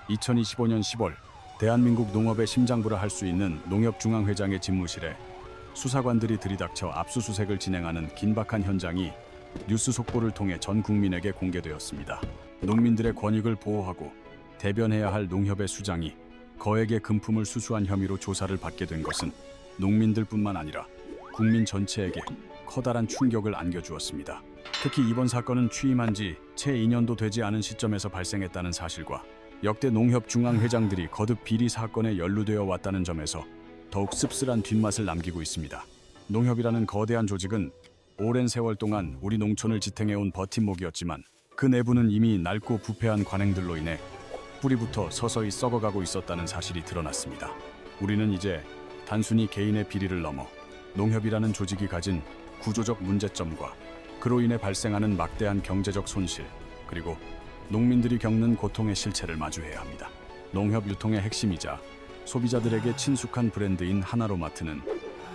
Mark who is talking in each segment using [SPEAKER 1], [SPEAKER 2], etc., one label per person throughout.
[SPEAKER 1] 2025년 10월 대한민국 농업의 심장부라 할 수 있는 농협중앙회장의 집무실에 수사관들이 들이닥쳐 압수수색을 진행하는 긴박한 현장이 뉴스 속보를 통해 전 국민에게 공개되었습니다. 농민들의 권익을 보호하고 대변해야 할 농협의 수장이 거액의 금품을 수수한 혐의로 조사를 받게 된 것은 농민들뿐만 아니라 국민 전체에게 커다란 충격을 안겨주었습니다. 특히 이번 사건은 취임한 지 채 2년도 되지 않은 시점에서 발생했다는 사실과 역대 농협 중앙회장들이 거듭 비리 사건에 연루되어 왔다는 점에서 더욱 씁쓸한 뒷맛을 남기고 있습니다. 농협이라는 거대한 조직은 오랜 세월 동안 우리 농촌을 지탱해온 버팀목이었지만 그 내부는 이미 낡고 부패한 관행들로 인해 뿌리부터 서서히 썩어가고 있었다는 사실이 드러났습니다. 우리는 이제 단순히 개인의 비리를 넘어 농협이라는 조직이 가진 구조적 문제점과 그로 인해 발생하는 막대한 경제적 손실, 그리고 농민들이 겪는 고통의 실체를 마주해야 합니다. 농협 유통의 핵심이자 소비자들에게 친숙한 브랜드인 하나로마트는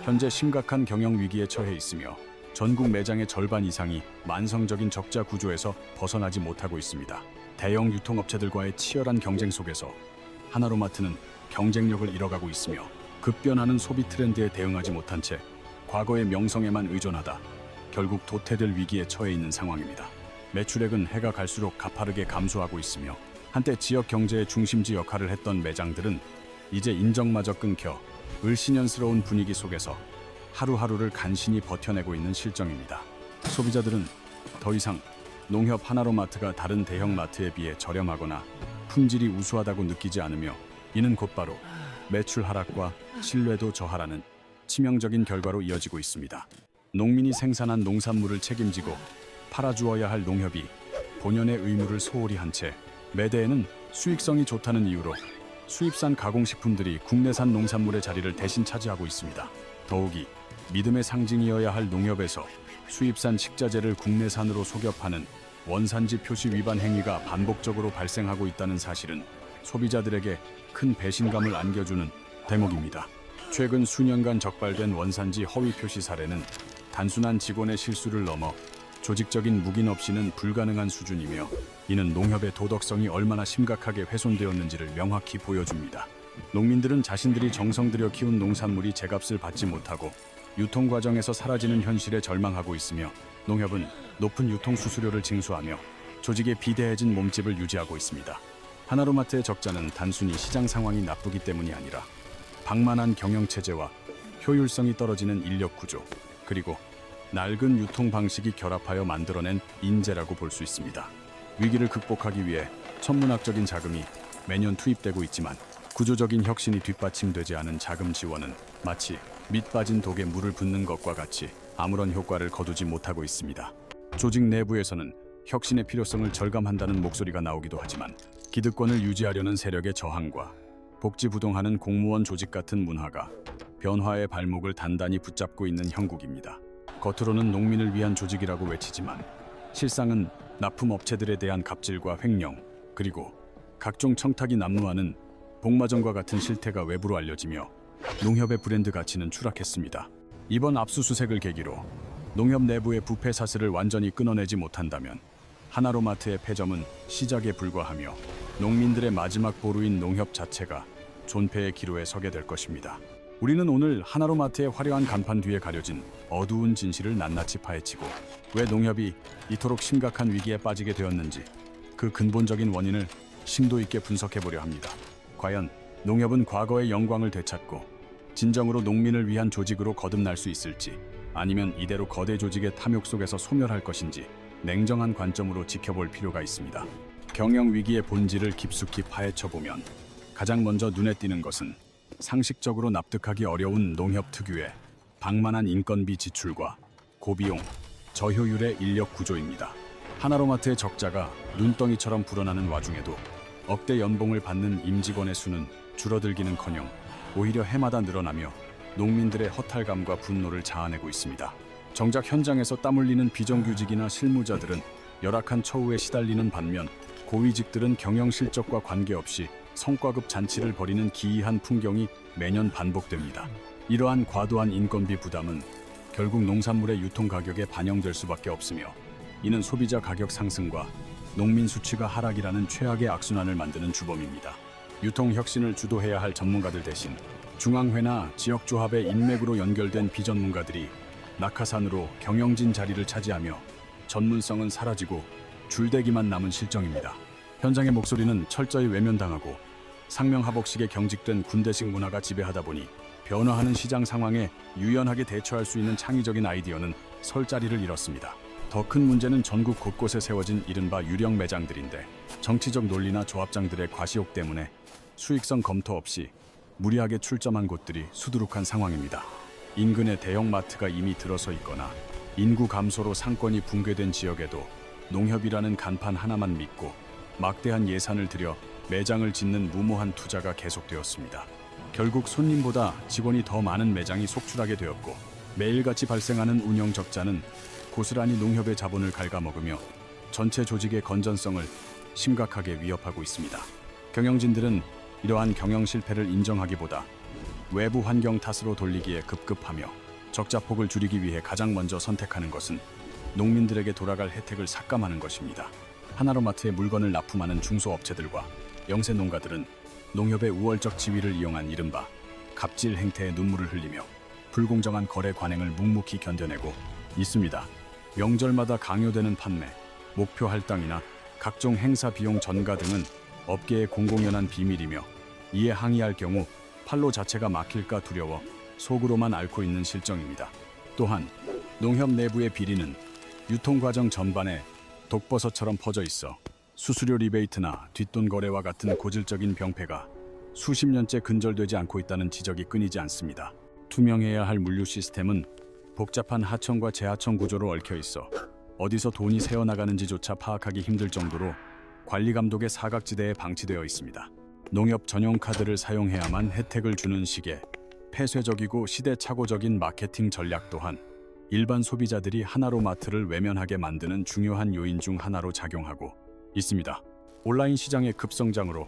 [SPEAKER 1] 현재 심각한 경영 위기에 처해 있으며 전국 매장의 절반 이상이 만성적인 적자 구조에서 벗어나지 못하고 있습니다. 대형 유통업체들과의 치열한 경쟁 속에서 하나로마트는 경쟁력을 잃어가고 있으며 급변하는 소비 트렌드에 대응하지 못한 채 과거의 명성에만 의존하다 결국 도태될 위기에 처해 있는 상황입니다. 매출액은 해가 갈수록 가파르게 감소하고 있으며 한때 지역 경제의 중심지 역할을 했던 매장들은 이제 인정마저 끊겨 을씨년스러운 분위기 속에서 하루하루를 간신히 버텨내고 있는 실정입니다. 소비자들은 더 이상 농협 하나로마트가 다른 대형 마트에 비해 저렴하거나 품질이 우수하다고 느끼지 않으며 이는 곧바로 매출 하락과 신뢰도 저하라는 치명적인 결과로 이어지고 있습니다. 농민이 생산한 농산물을 책임지고 팔아주어야 할 농협이 본연의 의무를 소홀히 한 채 매대에는 수익성이 좋다는 이유로 수입산 가공식품들이 국내산 농산물의 자리를 대신 차지하고 있습니다. 더욱이 믿음의 상징이어야 할 농협에서 수입산 식자재를 국내산으로 속여 파는 원산지 표시 위반 행위가 반복적으로 발생하고 있다는 사실은 소비자들에게 큰 배신감을 안겨주는 대목입니다. 최근 수년간 적발된 원산지 허위 표시 사례는 단순한 직원의 실수를 넘어 조직적인 묵인 없이는 불가능한 수준이며 이는 농협의 도덕성이 얼마나 심각하게 훼손되었는지를 명확히 보여줍니다. 농민들은 자신들이 정성 들여 키운 농산물이 제값을 받지 못하고 유통 과정에서 사라지는 현실에 절망하고 있으며 농협은 높은 유통 수수료를 징수하며 조직의 비대해진 몸집을 유지하고 있습니다. 하나로마트의 적자는 단순히 시장 상황이 나쁘기 때문이 아니라 방만한 경영체제와 효율성이 떨어지는 인력 구조, 그리고 낡은 유통 방식이 결합하여 만들어낸 인재라고 볼 수 있습니다. 위기를 극복하기 위해 천문학적인 자금이 매년 투입되고 있지만 구조적인 혁신이 뒷받침되지 않은 자금 지원은 마치 밑 빠진 독에 물을 붓는 것과 같이 아무런 효과를 거두지 못하고 있습니다. 조직 내부에서는 혁신의 필요성을 절감한다는 목소리가 나오기도 하지만 기득권을 유지하려는 세력의 저항과 복지부동하는 공무원 조직 같은 문화가 변화의 발목을 단단히 붙잡고 있는 형국입니다. 겉으로는 농민을 위한 조직이라고 외치지만 실상은 납품업체들에 대한 갑질과 횡령, 그리고 각종 청탁이 난무하는 복마전과 같은 실태가 외부로 알려지며 농협의 브랜드 가치는 추락했습니다. 이번 압수수색을 계기로 농협 내부의 부패 사슬을 완전히 끊어내지 못한다면 하나로마트의 패점은 시작에 불과하며 농민들의 마지막 보루인 농협 자체가 존폐의 기로에 서게 될 것입니다. 우리는 오늘 하나로마트의 화려한 간판 뒤에 가려진 어두운 진실을 낱낱이 파헤치고 왜 농협이 이토록 심각한 위기에 빠지게 되었는지 그 근본적인 원인을 심도 있게 분석해보려 합니다. 과연 농협은 과거의 영광을 되찾고 진정으로 농민을 위한 조직으로 거듭날 수 있을지, 아니면 이대로 거대 조직의 탐욕 속에서 소멸할 것인지 냉정한 관점으로 지켜볼 필요가 있습니다. 경영 위기의 본질을 깊숙이 파헤쳐보면 가장 먼저 눈에 띄는 것은 상식적으로 납득하기 어려운 농협 특유의 방만한 인건비 지출과 고비용, 저효율의 인력 구조입니다. 하나로마트의 적자가 눈덩이처럼 불어나는 와중에도 억대 연봉을 받는 임직원의 수는 줄어들기는커녕 오히려 해마다 늘어나며 농민들의 허탈감과 분노를 자아내고 있습니다. 정작 현장에서 땀 흘리는 비정규직이나 실무자들은 열악한 처우에 시달리는 반면 고위직들은 경영 실적과 관계없이 성과급 잔치를 벌이는 기이한 풍경이 매년 반복됩니다. 이러한 과도한 인건비 부담은 결국 농산물의 유통 가격에 반영될 수밖에 없으며 이는 소비자 가격 상승과 농민 수치가 하락이라는 최악의 악순환을 만드는 주범입니다. 유통 혁신을 주도해야 할 전문가들 대신 중앙회나 지역조합의 인맥으로 연결된 비전문가들이 낙하산으로 경영진 자리를 차지하며 전문성은 사라지고 줄대기만 남은 실정입니다. 현장의 목소리는 철저히 외면당하고 상명하복식에 경직된 군대식 문화가 지배하다 보니 변화하는 시장 상황에 유연하게 대처할 수 있는 창의적인 아이디어는 설 자리를 잃었습니다. 더 큰 문제는 전국 곳곳에 세워진 이른바 유령 매장들인데 정치적 논리나 조합장들의 과시욕 때문에 수익성 검토 없이 무리하게 출점한 곳들이 수두룩한 상황입니다. 인근에 대형마트가 이미 들어서 있거나 인구 감소로 상권이 붕괴된 지역에도 농협이라는 간판 하나만 믿고 막대한 예산을 들여 매장을 짓는 무모한 투자가 계속되었습니다. 결국 손님보다 직원이 더 많은 매장이 속출하게 되었고 매일같이 발생하는 운영 적자는 고스란히 농협의 자본을 갉아먹으며 전체 조직의 건전성을 심각하게 위협하고 있습니다. 경영진들은 이러한 경영 실패를 인정하기보다 외부 환경 탓으로 돌리기에 급급하며 적자폭을 줄이기 위해 가장 먼저 선택하는 것은 농민들에게 돌아갈 혜택을 삭감하는 것입니다. 하나로마트에 물건을 납품하는 중소업체들과 영세 농가들은 농협의 우월적 지위를 이용한 이른바 갑질 행태에 눈물을 흘리며 불공정한 거래 관행을 묵묵히 견뎌내고 있습니다. 명절마다 강요되는 판매, 목표 할당이나 각종 행사 비용 전가 등은 업계의 공공연한 비밀이며 이에 항의할 경우 판로 자체가 막힐까 두려워 속으로만 앓고 있는 실정입니다. 또한 농협 내부의 비리는 유통과정 전반에 독버섯처럼 퍼져 있어 수수료 리베이트나 뒷돈 거래와 같은 고질적인 병폐가 수십 년째 근절되지 않고 있다는 지적이 끊이지 않습니다. 투명해야 할 물류 시스템은 복잡한 하청과 재하청 구조로 얽혀 있어 어디서 돈이 새어나가는지조차 파악하기 힘들 정도로 관리 감독의 사각지대에 방치되어 있습니다. 농협 전용 카드를 사용해야만 혜택을 주는 식의 폐쇄적이고 시대착오적인 마케팅 전략 또한 일반 소비자들이 하나로마트를 외면하게 만드는 중요한 요인 중 하나로 작용하고 있습니다. 온라인 시장의 급성장으로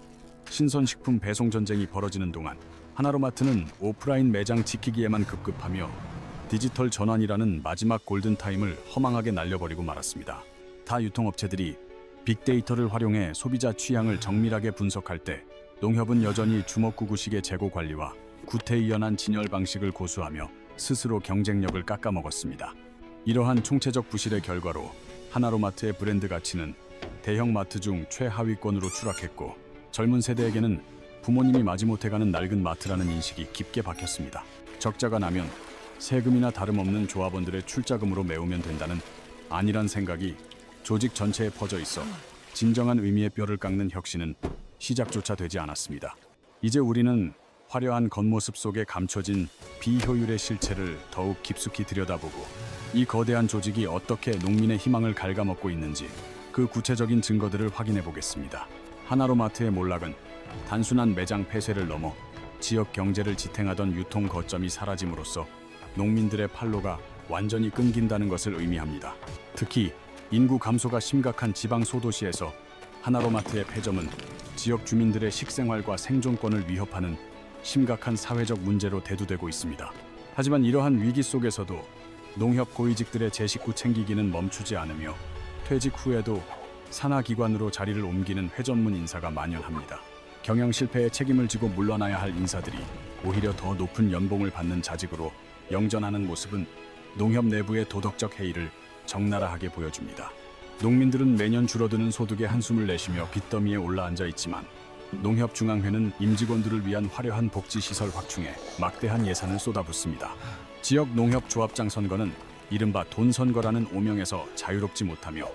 [SPEAKER 1] 신선식품 배송 전쟁이 벌어지는 동안 하나로마트는 오프라인 매장 지키기에만 급급하며 디지털 전환이라는 마지막 골든타임을 허망하게 날려버리고 말았습니다. 타 유통업체들이 빅데이터를 활용해 소비자 취향을 정밀하게 분석할 때 농협은 여전히 주먹구구식의 재고 관리와 구태의연한 진열 방식을 고수하며 스스로 경쟁력을 깎아먹었습니다. 이러한 총체적 부실의 결과로 하나로마트의 브랜드 가치는 대형마트 중 최하위권으로 추락했고 젊은 세대에게는 부모님이 마지못해 가는 낡은 마트라는 인식이 깊게 박혔습니다. 적자가 나면 세금이나 다름없는 조합원들의 출자금으로 메우면 된다는 안일한 생각이 조직 전체에 퍼져 있어 진정한 의미의 뼈를 깎는 혁신은 시작조차 되지 않았습니다. 이제 우리는 화려한 겉모습 속에 감춰진 비효율의 실체를 더욱 깊숙이 들여다보고 이 거대한 조직이 어떻게 농민의 희망을 갉아먹고 있는지 그 구체적인 증거들을 확인해 보겠습니다. 하나로마트의 몰락은 단순한 매장 폐쇄를 넘어 지역 경제를 지탱하던 유통 거점이 사라짐으로써 농민들의 판로가 완전히 끊긴다는 것을 의미합니다. 특히 인구 감소가 심각한 지방 소도시에서 하나로마트의 폐점은 지역 주민들의 식생활과 생존권을 위협하는 심각한 사회적 문제로 대두되고 있습니다. 하지만 이러한 위기 속에서도 농협 고위직들의 제 식구 챙기기는 멈추지 않으며 퇴직 후에도 산하기관으로 자리를 옮기는 회전문 인사가 만연합니다. 경영 실패에 책임을 지고 물러나야 할 인사들이 오히려 더 높은 연봉을 받는 자직으로 영전하는 모습은 농협 내부의 도덕적 해이를 적나라하게 보여줍니다. 농민들은 매년 줄어드는 소득에 한숨을 내쉬며 빚더미에 올라앉아 있지만 농협 중앙회는 임직원들을 위한 화려한 복지시설 확충에 막대한 예산을 쏟아붓습니다. 지역 농협 조합장 선거는 이른바 돈 선거라는 오명에서 자유롭지 못하며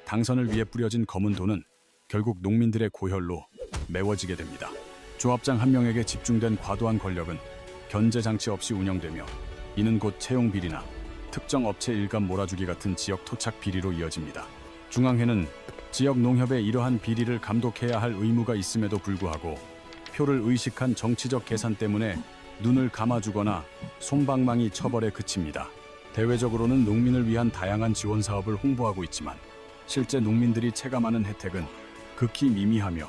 [SPEAKER 1] 당선을 위해 뿌려진 검은 돈은 결국 농민들의 고혈로 메워지게 됩니다. 조합장 한 명에게 집중된 과도한 권력은 견제 장치 없이 운영되며 이는 곧 채용 비리나 특정 업체 일감 몰아주기 같은 지역 토착 비리로 이어집니다. 중앙회는 지역 농협의 이러한 비리를 감독해야 할 의무가 있음에도 불구하고 표를 의식한 정치적 계산 때문에 눈을 감아주거나 솜방망이 처벌에 그칩니다. 대외적으로는 농민을 위한 다양한 지원 사업을 홍보하고 있지만 실제 농민들이 체감하는 혜택은 극히 미미하며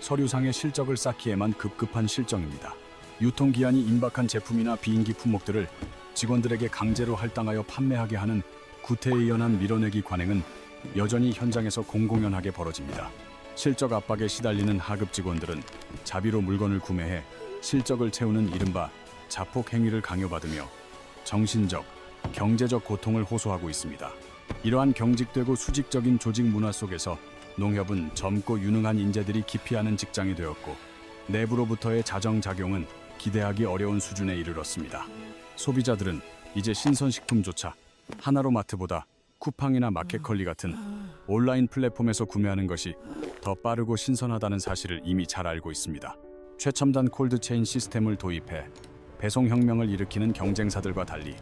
[SPEAKER 1] 서류상의 실적을 쌓기에만 급급한 실정입니다. 유통기한이 임박한 제품이나 비인기 품목들을 직원들에게 강제로 할당하여 판매하게 하는 구태의연한 밀어내기 관행은 여전히 현장에서 공공연하게 벌어집니다. 실적 압박에 시달리는 하급 직원들은 자비로 물건을 구매해 실적을 채우는 이른바 자폭 행위를 강요받으며 정신적, 경제적 고통을 호소하고 있습니다. 이러한 경직되고 수직적인 조직 문화 속에서 농협은 젊고 유능한 인재들이 기피하는 직장이 되었고 내부로부터의 자정작용은 기대하기 어려운 수준에 이르렀습니다. 소비자들은 이제 신선식품조차 하나로마트보다 쿠팡이나 마켓컬리 같은 온라인 플랫폼에서 구매하는 것이 더 빠르고 신선하다는 사실을 이미 잘 알고 있습니다. 최첨단 콜드체인 시스템을 도입해 배송혁명을 일으키는 경쟁사들과 달리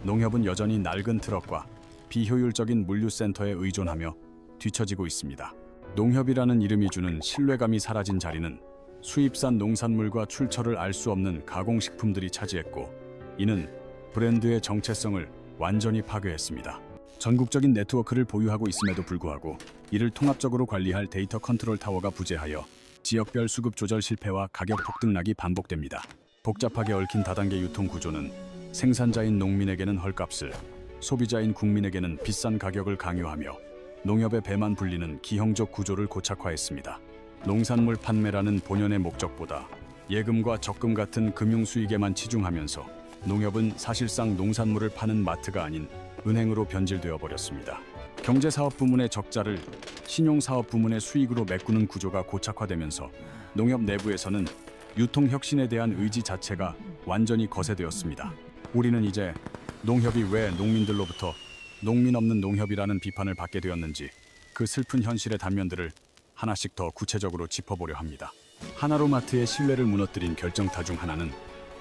[SPEAKER 1] 농협은 여전히 낡은 트럭과 비효율적인 물류센터에 의존하며 뒤처지고 있습니다. 농협이라는 이름이 주는 신뢰감이 사라진 자리는 수입산 농산물과 출처를 알 수 없는 가공식품들이 차지했고 이는 브랜드의 정체성을 완전히 파괴했습니다. 전국적인 네트워크를 보유하고 있음에도 불구하고 이를 통합적으로 관리할 데이터 컨트롤 타워가 부재하여 지역별 수급 조절 실패와 가격 폭등락이 반복됩니다. 복잡하게 얽힌 다단계 유통 구조는 생산자인 농민에게는 헐값을, 소비자인 국민에게는 비싼 가격을 강요하며 농협의 배만 불리는 기형적 구조를 고착화했습니다. 농산물 판매라는 본연의 목적보다 예금과 적금 같은 금융 수익에만 치중하면서 농협은 사실상 농산물을 파는 마트가 아닌 은행으로 변질되어 버렸습니다. 경제사업 부문의 적자를 신용사업 부문의 수익으로 메꾸는 구조가 고착화되면서 농협 내부에서는 유통혁신에 대한 의지 자체가 완전히 거세되었습니다. 우리는 이제 농협이 왜 농민들로부터 농민 없는 농협이라는 비판을 받게 되었는지 그 슬픈 현실의 단면들을 하나씩 더 구체적으로 짚어보려 합니다. 하나로마트의 신뢰를 무너뜨린 결정타 중 하나는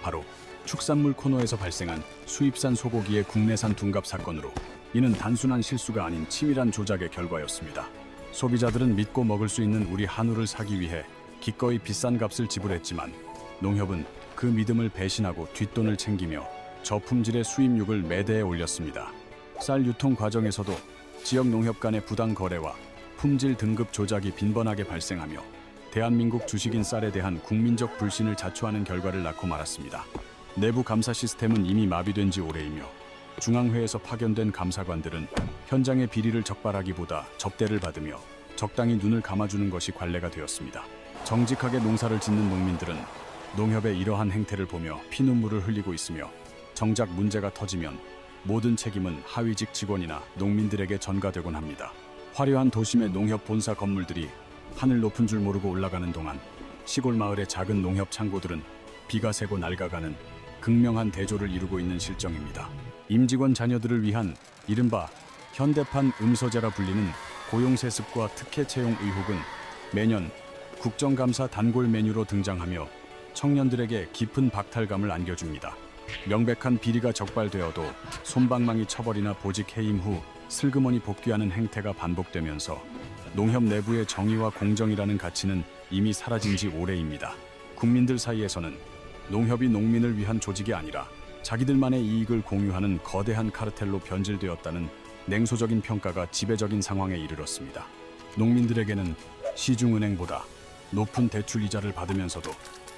[SPEAKER 1] 바로 축산물 코너에서 발생한 수입산 소고기의 국내산 둔갑 사건으로 이는 단순한 실수가 아닌 치밀한 조작의 결과였습니다. 소비자들은 믿고 먹을 수 있는 우리 한우를 사기 위해 기꺼이 비싼 값을 지불했지만 농협은 그 믿음을 배신하고 뒷돈을 챙기며 저품질의 수입육을 매대에 올렸습니다. 쌀 유통 과정에서도 지역 농협 간의 부당 거래와 품질 등급 조작이 빈번하게 발생하며 대한민국 주식인 쌀에 대한 국민적 불신을 자초하는 결과를 낳고 말았습니다. 내부 감사 시스템은 이미 마비된 지 오래이며 중앙회에서 파견된 감사관들은 현장의 비리를 적발하기보다 접대를 받으며 적당히 눈을 감아주는 것이 관례가 되었습니다. 정직하게 농사를 짓는 농민들은 농협의 이러한 행태를 보며 피눈물을 흘리고 있으며 정작 문제가 터지면 모든 책임은 하위직 직원이나 농민들에게 전가되곤 합니다. 화려한 도심의 농협 본사 건물들이 하늘 높은 줄 모르고 올라가는 동안 시골 마을의 작은 농협 창고들은 비가 새고 낡아가는 극명한 대조를 이루고 있는 실정입니다. 임직원 자녀들을 위한 이른바 현대판 음서제라 불리는 고용세습과 특혜 채용 의혹은 매년 국정감사 단골 메뉴로 등장하며 청년들에게 깊은 박탈감을 안겨줍니다. 명백한 비리가 적발되어도 솜방망이 처벌이나 보직 해임 후 슬그머니 복귀하는 행태가 반복되면서 농협 내부의 정의와 공정이라는 가치는 이미 사라진 지 오래입니다. 국민들 사이에서는 농협이 농민을 위한 조직이 아니라 자기들만의 이익을 공유하는 거대한 카르텔로 변질되었다는 냉소적인 평가가 지배적인 상황에 이르렀습니다. 농민들에게는 시중은행보다 높은 대출 이자를 받으면서도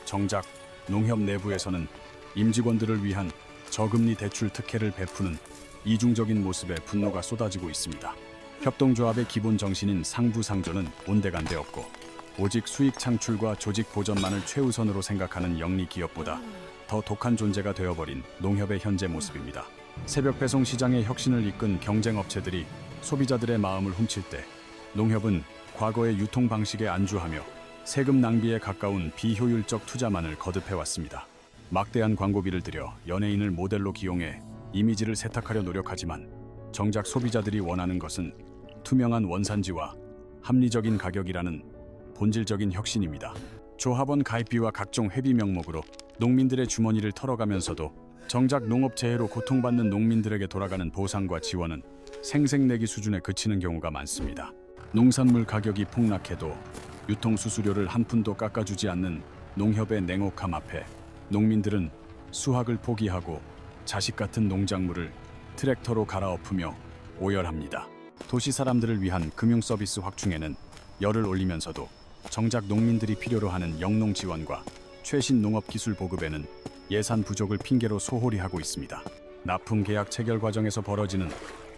[SPEAKER 1] 정작 농협 내부에서는 임직원들을 위한 저금리 대출 특혜를 베푸는 이중적인 모습에 분노가 쏟아지고 있습니다. 협동조합의 기본 정신인 상부상조는 온데간데 없고 오직 수익 창출과 조직 보전만을 최우선으로 생각하는 영리 기업보다 더 독한 존재가 되어버린 농협의 현재 모습입니다. 새벽 배송 시장의 혁신을 이끈 경쟁업체들이 소비자들의 마음을 훔칠 때 농협은 과거의 유통 방식에 안주하며 세금 낭비에 가까운 비효율적 투자만을 거듭해왔습니다. 막대한 광고비를 들여 연예인을 모델로 기용해 이미지를 세탁하려 노력하지만 정작 소비자들이 원하는 것은 투명한 원산지와 합리적인 가격이라는 본질적인 혁신입니다. 조합원 가입비와 각종 회비 명목으로 농민들의 주머니를 털어가면서도 정작 농업재해로 고통받는 농민들에게 돌아가는 보상과 지원은 생색내기 수준에 그치는 경우가 많습니다. 농산물 가격이 폭락해도 유통수수료를 한 푼도 깎아주지 않는 농협의 냉혹함 앞에 농민들은 수확을 포기하고 자식 같은 농작물을 트랙터로 갈아엎으며 오열합니다. 도시 사람들을 위한 금융 서비스 확충에는 열을 올리면서도 정작 농민들이 필요로 하는 영농 지원과 최신 농업 기술 보급에는 예산 부족을 핑계로 소홀히 하고 있습니다. 납품 계약 체결 과정에서 벌어지는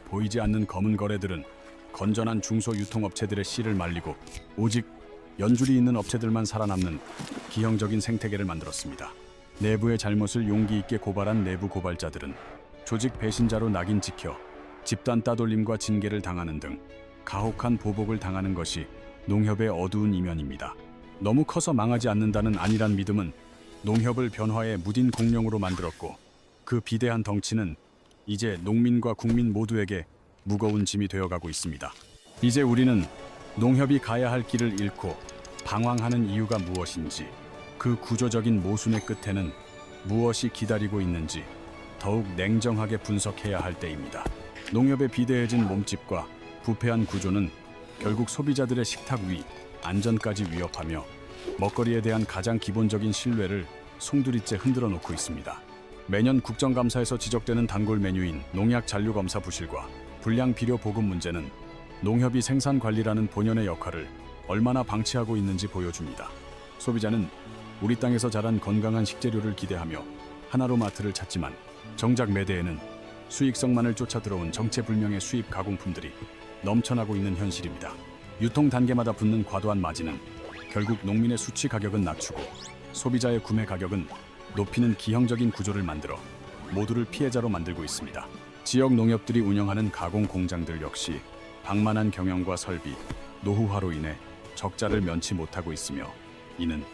[SPEAKER 1] 보이지 않는 검은 거래들은 건전한 중소 유통업체들의 씨를 말리고 오직 연줄이 있는 업체들만 살아남는 기형적인 생태계를 만들었습니다. 내부의 잘못을 용기 있게 고발한 내부 고발자들은 조직 배신자로 낙인 찍혀 집단 따돌림과 징계를 당하는 등 가혹한 보복을 당하는 것이 농협의 어두운 이면입니다. 너무 커서 망하지 않는다는 안일한 믿음은 농협을 변화의 무딘 공룡으로 만들었고, 그 비대한 덩치는 이제 농민과 국민 모두에게 무거운 짐이 되어가고 있습니다. 이제 우리는 농협이 가야 할 길을 잃고 방황하는 이유가 무엇인지, 그 구조적인 모순의 끝에는 무엇이 기다리고 있는지 더욱 냉정하게 분석해야 할 때입니다. 농협의 비대해진 몸집과 부패한 구조는 결국 소비자들의 식탁 위 안전까지 위협하며 먹거리에 대한 가장 기본적인 신뢰를 송두리째 흔들어 놓고 있습니다. 매년 국정감사에서 지적되는 단골 메뉴인 농약 잔류 검사 부실과 불량 비료 보급 문제는 농협이 생산 관리라는 본연의 역할을 얼마나 방치하고 있는지 보여줍니다. 소비자는 우리 땅에서 자란 건강한 식재료를 기대하며 하나로마트를 찾지만 정작 매대에는 수익성만을 쫓아 들어온 정체불명의 수입 가공품들이 넘쳐나고 있는 현실입니다. 유통 단계마다 붙는 과도한 마진은 결국 농민의 수취 가격은 낮추고 소비자의 구매 가격은 높이는 기형적인 구조를 만들어 모두를 피해자로 만들고 있습니다. 지역 농협들이 운영하는 가공 공장들 역시 방만한 경영과 설비, 노후화로 인해 적자를 면치 못하고 있으며, 이는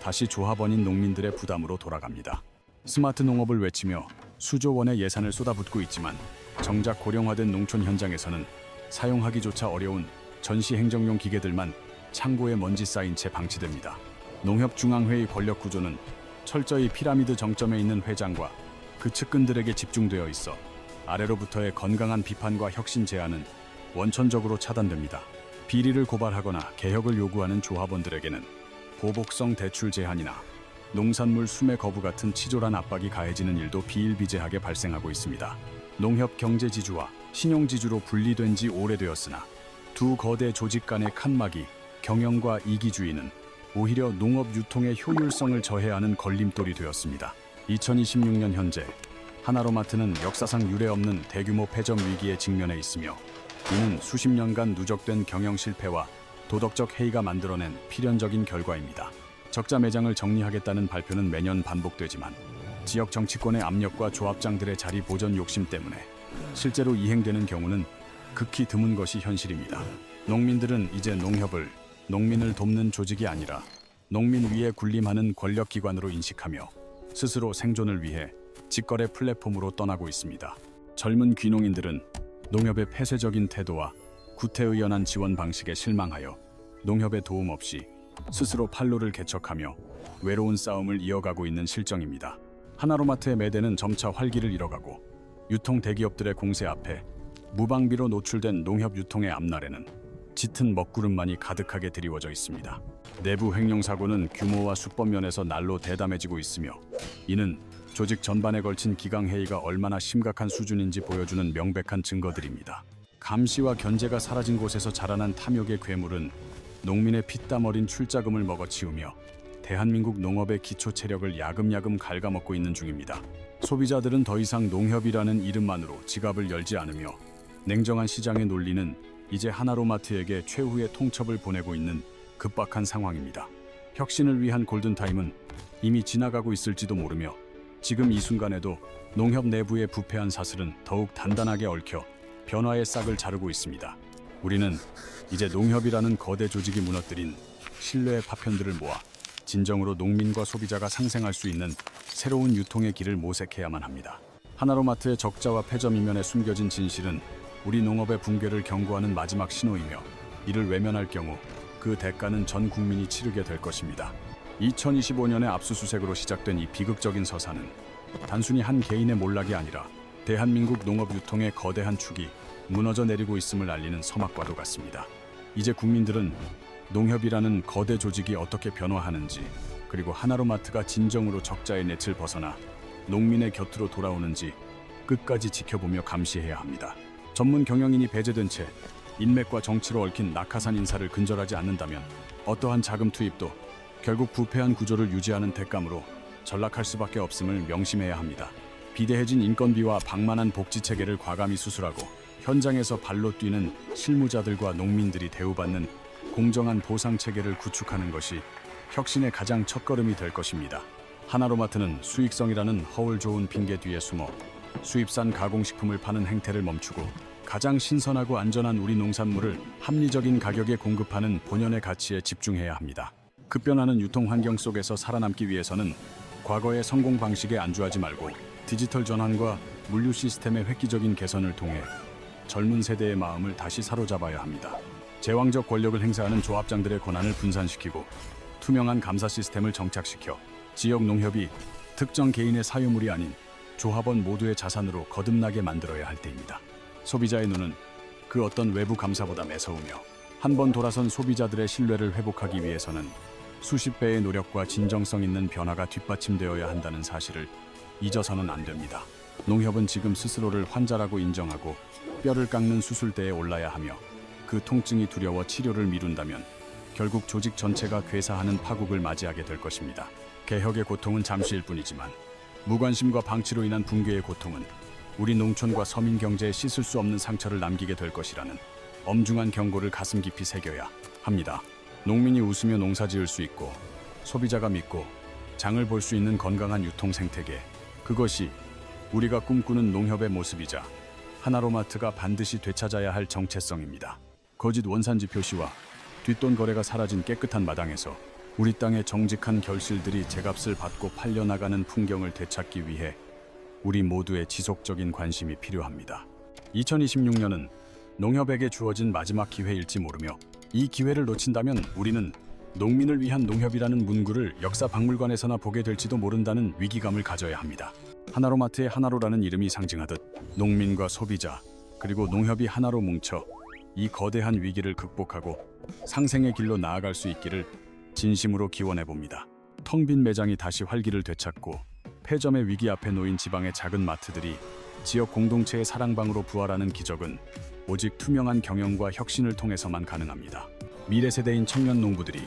[SPEAKER 1] 다시 조합원인 농민들의 부담으로 돌아갑니다. 스마트 농업을 외치며 수조 원의 예산을 쏟아붓고 있지만 정작 고령화된 농촌 현장에서는 사용하기조차 어려운 전시 행정용 기계들만 창고에 먼지 쌓인 채 방치됩니다. 농협중앙회의 권력 구조는 철저히 피라미드 정점에 있는 회장과 그 측근들에게 집중되어 있어 아래로부터의 건강한 비판과 혁신 제안은 원천적으로 차단됩니다. 비리를 고발하거나 개혁을 요구하는 조합원들에게는 보복성 대출 제한이나 농산물 수매 거부 같은 치졸한 압박이 가해지는 일도 비일비재하게 발생하고 있습니다. 농협 경제지주와 신용지주로 분리된 지 오래되었으나 두 거대 조직 간의 칸막이, 경영과 이기주의는 오히려 농업 유통의 효율성을 저해하는 걸림돌이 되었습니다. 2026년 현재 하나로마트는 역사상 유례없는 대규모 폐점 위기에 직면해 있으며, 이는 수십 년간 누적된 경영 실패와 도덕적 해이가 만들어낸 필연적인 결과입니다. 적자 매장을 정리하겠다는 발표는 매년 반복되지만 지역 정치권의 압력과 조합장들의 자리 보전 욕심 때문에 실제로 이행되는 경우는 극히 드문 것이 현실입니다. 농민들은 이제 농협을 농민을 돕는 조직이 아니라 농민 위에 군림하는 권력기관으로 인식하며 스스로 생존을 위해 직거래 플랫폼으로 떠나고 있습니다. 젊은 귀농인들은 농협의 폐쇄적인 태도와 구태의연한 지원 방식에 실망하여 농협의 도움 없이 스스로 판로를 개척하며 외로운 싸움을 이어가고 있는 실정입니다. 하나로마트의 매대는 점차 활기를 잃어가고 유통 대기업들의 공세 앞에 무방비로 노출된 농협 유통의 앞날에는 짙은 먹구름만이 가득하게 드리워져 있습니다. 내부 횡령사고는 규모와 수법 면에서 날로 대담해지고 있으며, 이는 조직 전반에 걸친 기강회의가 얼마나 심각한 수준인지 보여주는 명백한 증거들입니다. 감시와 견제가 사라진 곳에서 자라난 탐욕의 괴물은 농민의 피땀 어린 출자금을 먹어치우며 대한민국 농업의 기초 체력을 야금야금 갉아먹고 있는 중입니다. 소비자들은 더 이상 농협이라는 이름만으로 지갑을 열지 않으며 냉정한 시장의 논리는 이제 하나로마트에게 최후의 통첩을 보내고 있는 급박한 상황입니다. 혁신을 위한 골든타임은 이미 지나가고 있을지도 모르며, 지금 이 순간에도 농협 내부의 부패한 사슬은 더욱 단단하게 얽혀 변화의 싹을 자르고 있습니다. 우리는 이제 농협이라는 거대 조직이 무너뜨린 신뢰의 파편들을 모아 진정으로 농민과 소비자가 상생할 수 있는 새로운 유통의 길을 모색해야만 합니다. 하나로마트의 적자와 폐점 이면에 숨겨진 진실은 우리 농업의 붕괴를 경고하는 마지막 신호이며, 이를 외면할 경우 그 대가는 전 국민이 치르게 될 것입니다. 2025년에 압수수색으로 시작된 이 비극적인 서사는 단순히 한 개인의 몰락이 아니라 대한민국 농업 유통의 거대한 축이 무너져 내리고 있음을 알리는 서막과도 같습니다. 이제 국민들은 농협이라는 거대 조직이 어떻게 변화하는지, 그리고 하나로마트가 진정으로 적자의 넷을 벗어나 농민의 곁으로 돌아오는지 끝까지 지켜보며 감시해야 합니다. 전문 경영인이 배제된 채 인맥과 정치로 얽힌 낙하산 인사를 근절하지 않는다면 어떠한 자금 투입도 결국 부패한 구조를 유지하는 대감으로 전락할 수밖에 없음을 명심해야 합니다. 비대해진 인건비와 방만한 복지 체계를 과감히 수술하고 현장에서 발로 뛰는 실무자들과 농민들이 대우받는 공정한 보상 체계를 구축하는 것이 혁신의 가장 첫걸음이 될 것입니다. 하나로마트는 수익성이라는 허울 좋은 핑계 뒤에 숨어 수입산 가공식품을 파는 행태를 멈추고 가장 신선하고 안전한 우리 농산물을 합리적인 가격에 공급하는 본연의 가치에 집중해야 합니다. 급변하는 유통 환경 속에서 살아남기 위해서는 과거의 성공 방식에 안주하지 말고 디지털 전환과 물류 시스템의 획기적인 개선을 통해 젊은 세대의 마음을 다시 사로잡아야 합니다. 제왕적 권력을 행사하는 조합장들의 권한을 분산시키고 투명한 감사 시스템을 정착시켜 지역 농협이 특정 개인의 사유물이 아닌 조합원 모두의 자산으로 거듭나게 만들어야 할 때입니다. 소비자의 눈은 그 어떤 외부 감사보다 매서우며 한 번 돌아선 소비자들의 신뢰를 회복하기 위해서는 수십 배의 노력과 진정성 있는 변화가 뒷받침되어야 한다는 사실을 잊어서는 안 됩니다. 농협은 지금 스스로를 환자라고 인정하고 뼈를 깎는 수술대에 올라야 하며 그 통증이 두려워 치료를 미룬다면 결국 조직 전체가 괴사하는 파국을 맞이하게 될 것입니다. 개혁의 고통은 잠시일 뿐이지만 무관심과 방치로 인한 붕괴의 고통은 우리 농촌과 서민 경제에 씻을 수 없는 상처를 남기게 될 것이라는 엄중한 경고를 가슴 깊이 새겨야 합니다. 농민이 웃으며 농사 지을 수 있고 소비자가 믿고 장을 볼 수 있는 건강한 유통 생태계, 그것이 우리가 꿈꾸는 농협의 모습이자 하나로마트가 반드시 되찾아야 할 정체성입니다. 거짓 원산지 표시와 뒷돈 거래가 사라진 깨끗한 마당에서 우리 땅의 정직한 결실들이 제값을 받고 팔려나가는 풍경을 되찾기 위해 우리 모두의 지속적인 관심이 필요합니다. 2026년은 농협에게 주어진 마지막 기회일지 모르며 이 기회를 놓친다면 우리는 농민을 위한 농협이라는 문구를 역사 박물관에서나 보게 될지도 모른다는 위기감을 가져야 합니다. 하나로마트의 하나로라는 이름이 상징하듯 농민과 소비자 그리고 농협이 하나로 뭉쳐 이 거대한 위기를 극복하고 상생의 길로 나아갈 수 있기를 진심으로 기원해 봅니다. 텅 빈 매장이 다시 활기를 되찾고 폐점의 위기 앞에 놓인 지방의 작은 마트들이 지역 공동체의 사랑방으로 부활하는 기적은 오직 투명한 경영과 혁신을 통해서만 가능합니다. 미래 세대인 청년 농부들이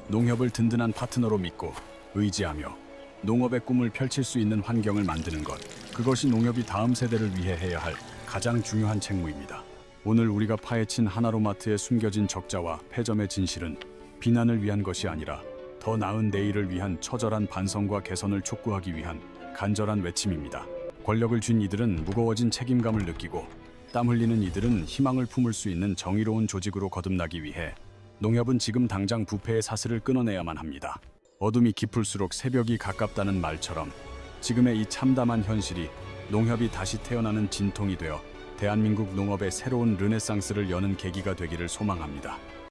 [SPEAKER 1] 농협을 든든한 파트너로 믿고 의지하며 농업의 꿈을 펼칠 수 있는 환경을 만드는 것, 그것이 농협이 다음 세대를 위해 해야 할 가장 중요한 책무입니다. 오늘 우리가 파헤친 하나로마트의 숨겨진 적자와 폐점의 진실은 비난을 위한 것이 아니라 더 나은 내일을 위한 처절한 반성과 개선을 촉구하기 위한 간절한 외침입니다. 권력을 쥔 이들은 무거워진 책임감을 느끼고 땀 흘리는 이들은 희망을 품을 수 있는 정의로운 조직으로 거듭나기 위해 농협은 지금 당장 부패의 사슬을 끊어내야만 합니다. 어둠이 깊을수록 새벽이 가깝다는 말처럼 지금의 이 참담한 현실이 농협이 다시 태어나는 진통이 되어 대한민국 농업의 새로운 르네상스를 여는 계기가 되기를 소망합니다.